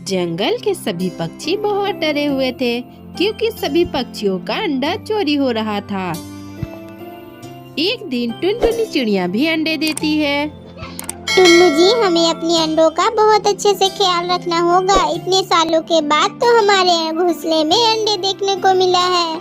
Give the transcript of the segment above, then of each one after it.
जंगल के सभी पक्षी बहुत डरे हुए थे क्योंकि सभी पक्षियों का अंडा चोरी हो रहा था। एक दिन टुनटुनी चिड़िया भी अंडे देती है। टुल्लू जी, हमें अपने अंडों का बहुत अच्छे से ख्याल रखना होगा। इतने सालों के बाद तो हमारे घोंसले में अंडे देखने को मिला है।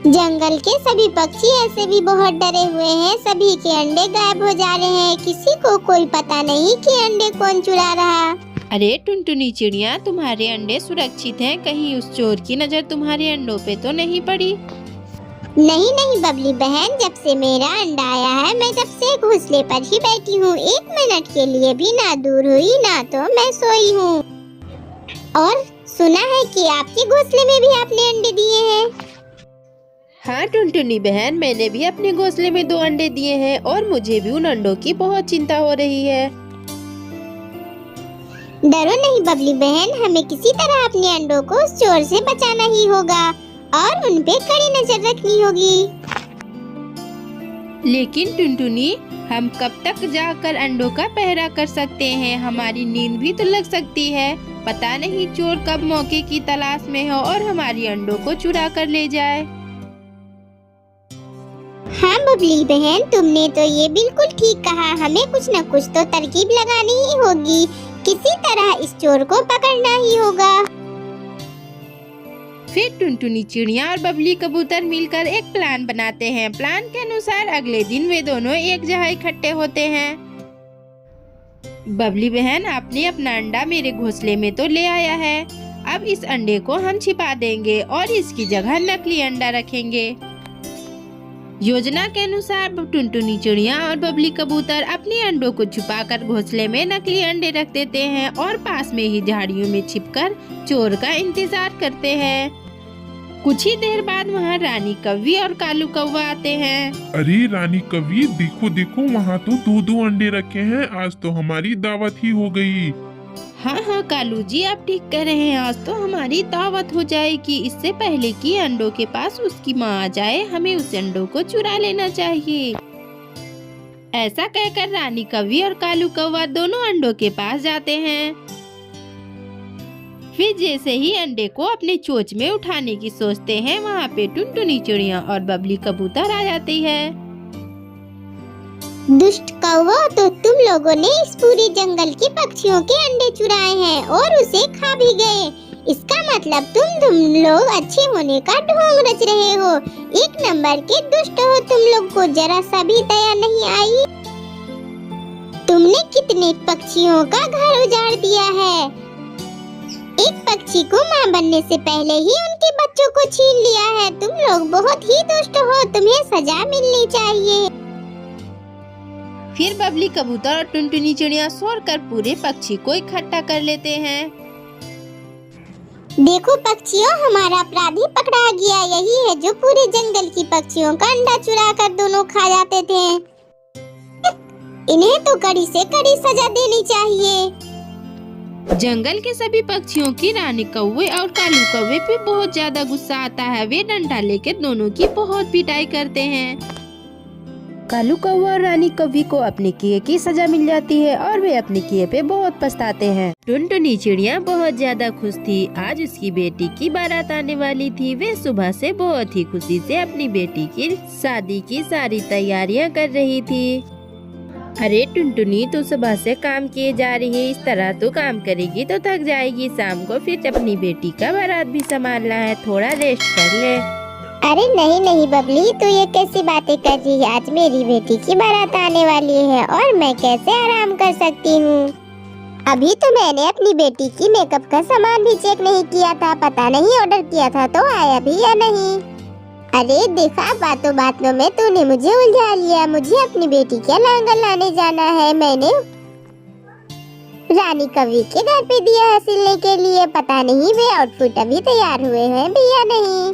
जंगल के सभी पक्षी ऐसे भी बहुत डरे हुए हैं। सभी के अंडे गायब हो जा रहे हैं। किसी को कोई पता नहीं कि अंडे कौन चुरा रहा। अरे टुनटुनी चिड़िया, तुम्हारे अंडे सुरक्षित हैं। कहीं उस चोर की नजर तुम्हारे अंडों पे तो नहीं पड़ी? नहीं नहीं बबली बहन, जब से मेरा अंडा आया है मैं तब से घोंसले पर ही बैठी हूँ। 1 मिनट के लिए भी ना दूर हुई ना तो मैं सोई हूँ। और सुना है कि आपके घोंसले में भी आपने अंडे दिए हैं। हाँ टुनटुनी बहन, मैंने भी अपने घोंसले में 2 अंडे दिए हैं और मुझे भी उन अंडों की बहुत चिंता हो रही है। डरो नहीं बबली बहन, हमें किसी तरह अपने अंडों को उस चोर से बचाना ही होगा और उन पे कड़ी नजर रखनी होगी। लेकिन टुनटुनी, हम कब तक जाकर अंडों का पहरा कर सकते हैं? हमारी नींद भी तो लग सकती है। पता नहीं चोर कब मौके की तलाश में हो और हमारी अंडों को चुरा कर ले जाए। हाँ बबली बहन, तुमने तो ये बिल्कुल ठीक कहा। हमें कुछ न कुछ तो तरकीब लगानी ही होगी। किसी तरह इस चोर को पकड़ना ही होगा। फिर टुनटुनी चिड़िया और बबली कबूतर मिलकर एक प्लान बनाते हैं। प्लान के अनुसार अगले दिन वे दोनों एक जगह इकट्ठे होते हैं। बबली बहन, आपने अपना अंडा मेरे घोंसले में तो ले आया है। अब इस अंडे को हम छिपा देंगे और इसकी जगह नकली अंडा रखेंगे। योजना के अनुसार टुनटुनी चिड़िया और बबली कबूतर अपने अंडों को छुपाकर घोंसले में नकली अंडे रख देते हैं और पास में ही झाड़ियों में छिपकर चोर का इंतजार करते हैं। कुछ ही देर बाद वहाँ रानी कौवी और कालू कौवा आते हैं। अरे रानी कौवी, देखो देखो, वहाँ तो 2-2 अंडे रखे हैं। आज तो हमारी दावत ही हो गई। हाँ हाँ कालू जी, आप ठीक कह रहे हैं। आज तो हमारी दावत हो जाएगी। इससे पहले कि अंडों के पास उसकी माँ आ जाए, हमें उस अंडों को चुरा लेना चाहिए। ऐसा कहकर रानी कौवी और कालू कौवा दोनों अंडों के पास जाते हैं। फिर जैसे ही अंडे को अपने चोंच में उठाने की सोचते हैं, वहाँ पे टुनटुनी चिड़िया और बबली कबूतर आ जाती है। दुष्ट कौवा, तो तुम लोगों ने इस पूरे जंगल के पक्षियों के अंडे चुराए हैं और उसे खा भी गए। इसका मतलब तुम लोग अच्छे होने का ढोंग रच रहे हो। 1 नंबर के दुष्ट हो तुम लोग को जरा सा भी दया नहीं आई। तुमने कितने पक्षियों का घर उजाड़ दिया है। एक पक्षी को मां बनने से पहले ही उनके बच्चों को छीन लिया है। तुम लोग बहुत ही दुष्ट हो, तुम्हें सजा मिलनी चाहिए। फिर बबली कबूतर और टुनटुनी चिड़िया सोचकर पूरे पक्षी को इकट्ठा कर लेते हैं। देखो पक्षियों, हमारा अपराधी पकड़ा गया। यही है जो पूरे जंगल की पक्षियों का अंडा चुरा कर दोनों खा जाते थे। इन्हें तो कड़ी से कड़ी सजा देनी चाहिए। जंगल के सभी पक्षियों की रानी कौवे और कालू कौवे पे बहुत ज्यादा गुस्सा आता है। वे डंडा लेकर दोनों की बहुत पिटाई करते हैं। कालू कौवा और रानी कौवी को अपने किए की सजा मिल जाती है और वे अपने किए पे बहुत पछताते हैं। टुनटुनी चिड़िया बहुत ज्यादा खुश थी। आज उसकी बेटी की बारात आने वाली थी। वे सुबह से बहुत ही खुशी से अपनी बेटी की शादी की सारी तैयारियां कर रही थी। अरे टुनटुनी, तू सुबह से काम किए जा रही है। इस तरह तू काम करेगी तो थक जाएगी। शाम को फिर अपनी बेटी का बारात भी संभालना है। थोड़ा रेस्ट कर ले। अरे नहीं नहीं बबली, तू ये कैसी बातें कर रही है। आज मेरी बेटी की बारात आने वाली है और मैं कैसे आराम कर सकती हूँ। अभी तो मैंने अपनी बेटी की मेकअप का सामान भी चेक नहीं किया था। पता नहीं ऑर्डर किया था तो आया भी या नहीं। अरे देखा, बातों बातों में तूने मुझे उलझा लिया। मुझे अपनी बेटी का लहंगा लाने जाना है। मैंने रानी कौवी के घर पे दिया है सिलने के लिए। पता नहीं वे आउटफिट अभी तैयार हुए हैं भी या नहीं।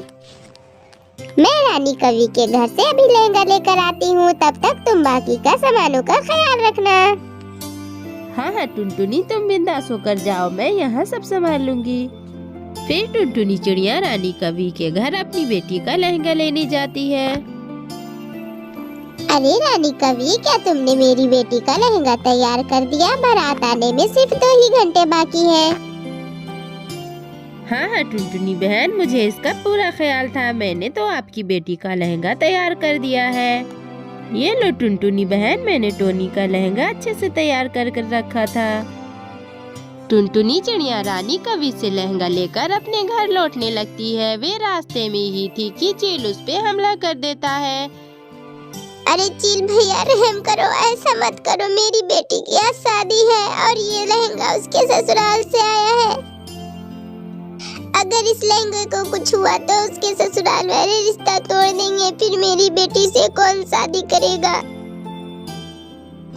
मैं रानी कौवी के घर से अभी लहंगा लेकर आती हूँ। तब तक तुम बाकी का सामानों का ख्याल रखना। हाँ हाँ टुनटुनी, तुम बिंदास होकर जाओ, मैं यहाँ सब संभाल लूंगी। फिर टुनटुनी चिड़िया रानी कौवी के घर अपनी बेटी का लहंगा लेने जाती है। अरे रानी कौवी, क्या तुमने मेरी बेटी का लहंगा तैयार कर दिया? बारात आने में सिर्फ 2 ही घंटे बाकी है। हाँ हाँ टुनटुनी बहन, मुझे इसका पूरा ख्याल था। मैंने तो आपकी बेटी का लहंगा तैयार कर दिया है। ये लो टुनटुनी बहन, मैंने टोनी का लहंगा अच्छे से तैयार कर रखा था। टुनटुनी चिड़िया रानी कवि से लहंगा लेकर अपने घर लौटने लगती है। वे रास्ते में ही थी कि चील उस पे हमला कर देता है। अरे चील भैया रहम करो, ऐसा मत करो। मेरी बेटी की आज शादी है और ये लहंगा उसके ससुराल से आया है। अगर इस लहंगे को कुछ हुआ तो उसके ससुराल वाले रिश्ता तोड़ देंगे, फिर मेरी बेटी से कौन शादी करेगा।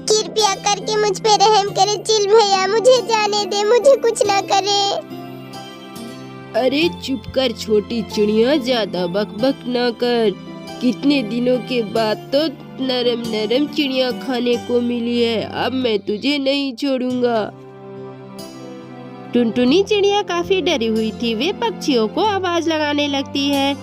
कृपया करके मुझ पे रहम करे चील भैया, मुझे जाने दे, मुझे कुछ ना करे। अरे चुप कर छोटी चिड़िया, ज्यादा बकबक ना कर। कितने दिनों के बाद तो नरम नरम चिड़िया खाने को मिली है, अब मैं तुझे नहीं छोड़ूंगा। टुनटुनी चिड़िया काफी डरी हुई थी। वे पक्षियों को आवाज लगाने लगती है।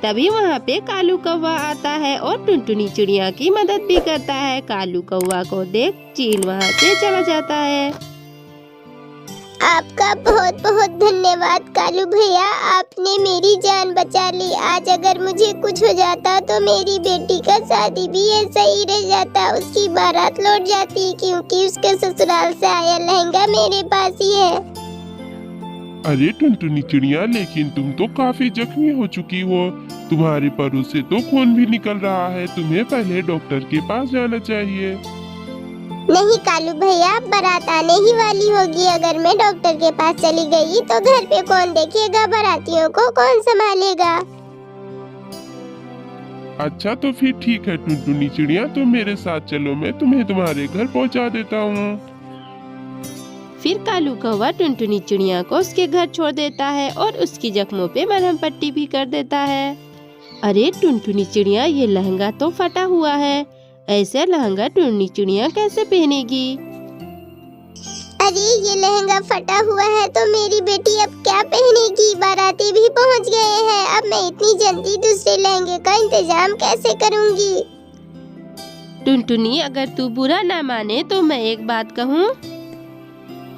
तभी वहाँ पे कालू कौवा आता है और टुनटुनी चिड़िया की मदद भी करता है। कालू कौवा को देख चील वहाँ से चला जाता है। आपका बहुत बहुत धन्यवाद कालू भैया, आपने मेरी जान बचा ली। आज अगर मुझे कुछ हो जाता तो मेरी बेटी का शादी भी ऐसा ही रह जाता, उसकी बारात लौट जाती, क्योंकि उसके ससुराल से आया लहंगा मेरे पास ही है। अरे टुनटुनी चिड़िया, लेकिन तुम तो काफी जख्मी हो चुकी हो। तुम्हारे परों से तो खून भी निकल रहा है। तुम्हें पहले डॉक्टर के पास जाना चाहिए। नहीं कालू भैया, बारात आने ही वाली होगी। अगर मैं डॉक्टर के पास चली गई तो घर पे कौन देखेगा, बारातियों को कौन संभालेगा। अच्छा तो फिर ठीक है टुनटुनी चिड़िया, तुम मेरे साथ चलो, मैं तुम्हें तुम्हारे घर पहुंचा देता हूँ। फिर कालू कौवा टुनटुनी चिड़िया को उसके घर छोड़ देता है और उसकी जख्मों पे मरहम पट्टी भी कर देता है। अरे टुनटुनी चिड़िया, ये लहंगा तो फटा हुआ है। ऐसा लहंगा टुनटुनी चिड़िया कैसे पहनेगी? अरे ये लहंगा फटा हुआ है तो मेरी बेटी अब क्या पहनेगी। बाराती भी पहुंच गए हैं, अब मैं इतनी जल्दी दूसरे लहंगे का इंतजाम कैसे करूंगी। टुनटुनी, अगर तू बुरा ना माने तो मैं एक बात कहूँ।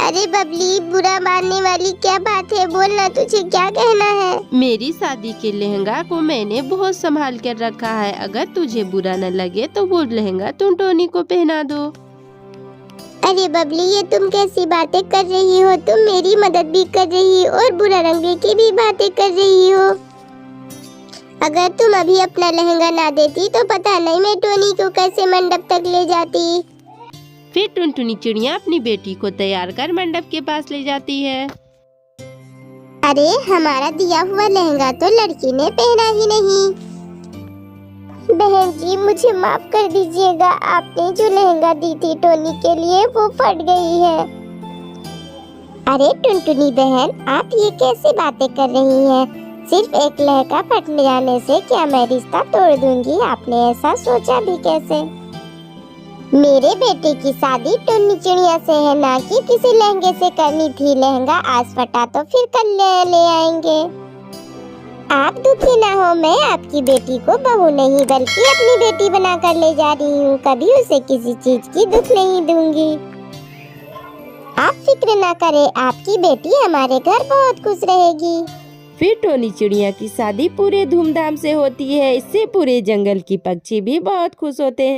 अरे बबली, बुरा मानने वाली क्या बात है, बोलना, तुझे क्या कहना है। मेरी शादी के लहंगा को मैंने बहुत संभाल कर रखा है। अगर तुझे बुरा न लगे तो वो लहंगा तुम टोनी को पहना दो। अरे बबली, ये तुम कैसी बातें कर रही हो। तुम मेरी मदद भी कर रही हो और बुरा रंगे की भी बातें कर रही हो। अगर तुम अभी अपना लहंगा ना देती तो पता नहीं मैं टोनी को कैसे मंडप तक ले जाती। फिर टुनटुनी चिड़िया अपनी बेटी को तैयार कर मंडप के पास ले जाती है। अरे हमारा दिया हुआ लहंगा तो लड़की ने पहना ही नहीं। बहन जी, मुझे माफ कर दीजिएगा, आपने जो लहंगा दी थी टोनी के लिए वो फट गई है। अरे टुनटुनी बहन, आप ये कैसे बातें कर रही हैं? सिर्फ एक लहंगा फट जाने से क्या मैं रिश्ता तोड़ दूंगी? आपने ऐसा सोचा भी कैसे? मेरे बेटे की शादी टुन्नी चिड़िया से है, ना कि किसी लहंगे से करनी थी। लहंगा आज फटा तो फिर कल ले आएंगे। आप दुखी ना हो, मैं आपकी बेटी को बहू नहीं बल्कि अपनी बेटी बनाकर ले जा रही हूँ। कभी उसे किसी चीज की दुख नहीं दूंगी। आप फिक्र ना करें, आपकी बेटी हमारे घर बहुत खुश रहेगी। फिर टोनी चिड़िया की शादी पूरे धूमधाम से होती है। इससे पूरे जंगल की पक्षी भी बहुत खुश होते हैं।